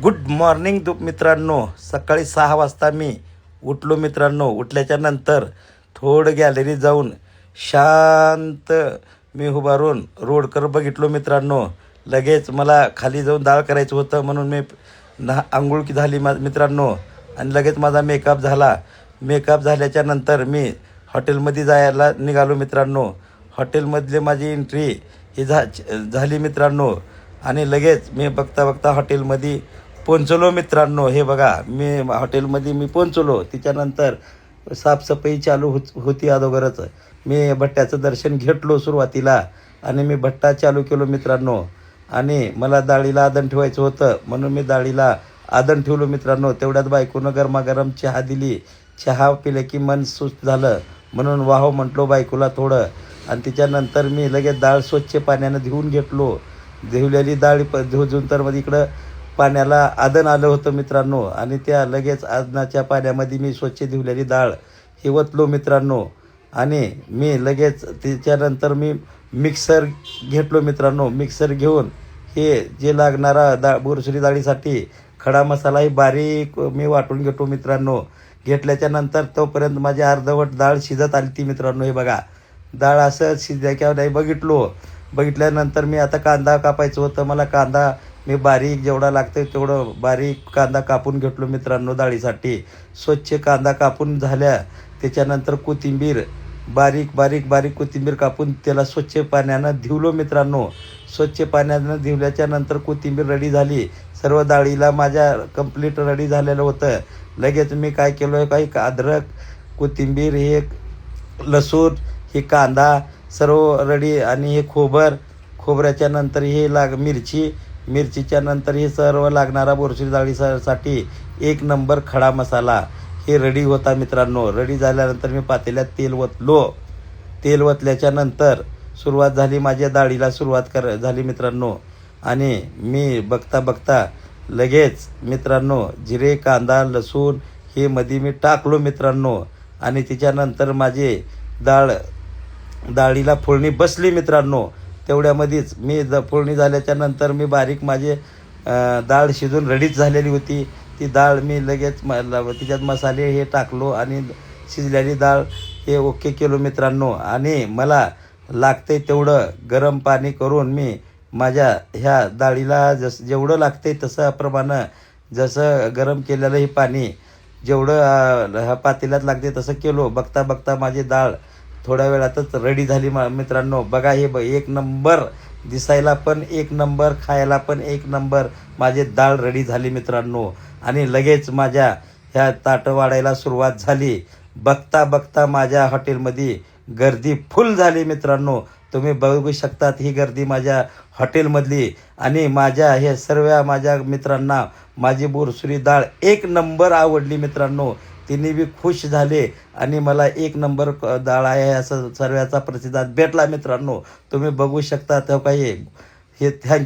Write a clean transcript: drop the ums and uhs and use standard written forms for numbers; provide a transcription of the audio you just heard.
Good morning मित्रांनो. सकाळी 6 वाजता मी उठलो मित्रांनो. उठल्याच्या नंतर थोडं गॅलरीत जाऊन शांत मी उभारून रोडकर बघितलो मित्रांनो. लगेच मला खाली जाऊन डाळ करायचं होतं म्हणून मी आंघोळ झाली मित्रांनो आणि लगेच माझा मेकअप झाला. मेकअप झाल्याच्या नंतर मी हॉटेलमध्ये जायला निघालो मित्रांनो. हॉटेलमधले माझी एंट्री ही झाली मित्रांनो आणि लगेच मी बघता हॉटेलमध्ये पोहोचलो मित्रांनो. हे बघा मी हॉटेलमध्ये पोहोचलो. त्याच्यानंतर साफसफाई चालू होती अगोदरच. मी भट्ट्याचं दर्शन घेतलो सुरुवातीला आणि मी भट्टा चालू केलो मित्रांनो. आणि मला डाळीला आदन ठेवायचं होतं म्हणून मी डाळीला आदन ठेवलो मित्रांनो. तेवढ्यात बायकोनं गरमागरम चहा दिली. चहा पिलं की मन सुस्त झालं म्हणून वाहो म्हटलो बायकोला थोडं. आणि त्याच्यानंतर मी लगेच डाळ स्वच्छ पाण्यानं धुवून घेतलो. धुवलेली डाळ धुजून तर मग इकडं पाण्याला आदन आलं होतं मित्रांनो. आणि त्या लगेच आदनाच्या पाण्यामध्ये मी स्वच्छ धुवलेली डाळ हे ओतलो मित्रांनो. आणि मी लगेच त्याच्यानंतर मी मिक्सर घेतलो मित्रांनो. मिक्सर घेऊन हे जे लागणारा बुरसुरी डाळीसाठी खडा मसालाही बारीक मी वाटून घेतो मित्रांनो. घेतल्याच्या नंतर तोपर्यंत माझी अर्धवट डाळ शिजत आली ती मित्रांनो. हे बघा डाळ असं शिजल्या किंवा नाही बघितल्यानंतर मी आता कांदा कापायचं होतं मला. कांदा मी बारीक जेवढा लागतं तेवढं बारीक कांदा कापून घेतलो मित्रांनो डाळीसाठी. स्वच्छ कांदा कापून झाल्या त्याच्यानंतर कोथिंबीर बारीक कोथिंबीर कापून त्याला स्वच्छ पाण्यानं धुवलो मित्रांनो. स्वच्छ पाण्यानं धुवल्याच्या नंतर कोथिंबीर रेडी झाली. सर्व डाळीला माझ्या कंप्लीट रेडी झालेलं होतं. लगेच मी काय केलं आहे काही अद्रक कोथिंबीर हे लसूण हे कांदा सर्व रेडी आणि हे खोबऱ्याच्या नंतर हे मिरचीच्या नंतर हे सर्व लागणारा बुरसुरी डाळीसाठी 1 नंबर खडा मसाला हे रेडी होता मित्रांनो. रेडी झाल्यानंतर मी पातेल्यात तेल ओतलो. तेल ओतल्याच्या नंतर सुरुवात झाली माझ्या डाळीला झाली मित्रांनो. आणि मी बघता लगेच मित्रांनो जिरे कांदा लसूण हे मध्ये मी टाकलो मित्रांनो. आणि त्याच्यानंतर माझे डाळीला फोडणी बसली मित्रांनो. तेवढ्यामध्येच मी फोडणी झाल्याच्या नंतर मी बारीक माझे डाळ शिजून रेडीच झालेली होती. ती डाळ मी लगेच तिच्यात मसाले हे टाकलो आणि शिजलेली डाळ हे ओके केलो मित्रांनो. आणि मला लागतंय तेवढं गरम पाणी करून मी माझ्या ह्या डाळीला जेवढं लागतंय तसं प्रमाणे जसं गरम केलेलं हे पाणी जेवढं ह्या पातेल्यात लागते तसं केलो. बघता माझी डाळ थोड्या वेळातच रेडी झाली मित्रांनो. बघा हे 1 नंबर दिसायला पण 1 नंबर खायला पण 1 नंबर माझी डाळ रेडी झाली मित्रांनो. आणि लगेच माझ्या ह्या ताटं वाढायला सुरुवात झाली. बघता माझ्या हॉटेलमध्ये गर्दी फुल झाली मित्रांनो. तुम्ही बघू शकतात ही गर्दी माझ्या हॉटेलमधली. आणि माझ्या हे सर्व माझ्या मित्रांना माझी बुरसुरी डाळ 1 नंबर आवडली मित्रांनो. तिने बी खुश झाले आणि मला 1 नंबर डाळ आहे असं सर्वांचा प्रतिसाद भेटला मित्रांनो. तुम्ही बघू शकता तो काही हे थँक्यू.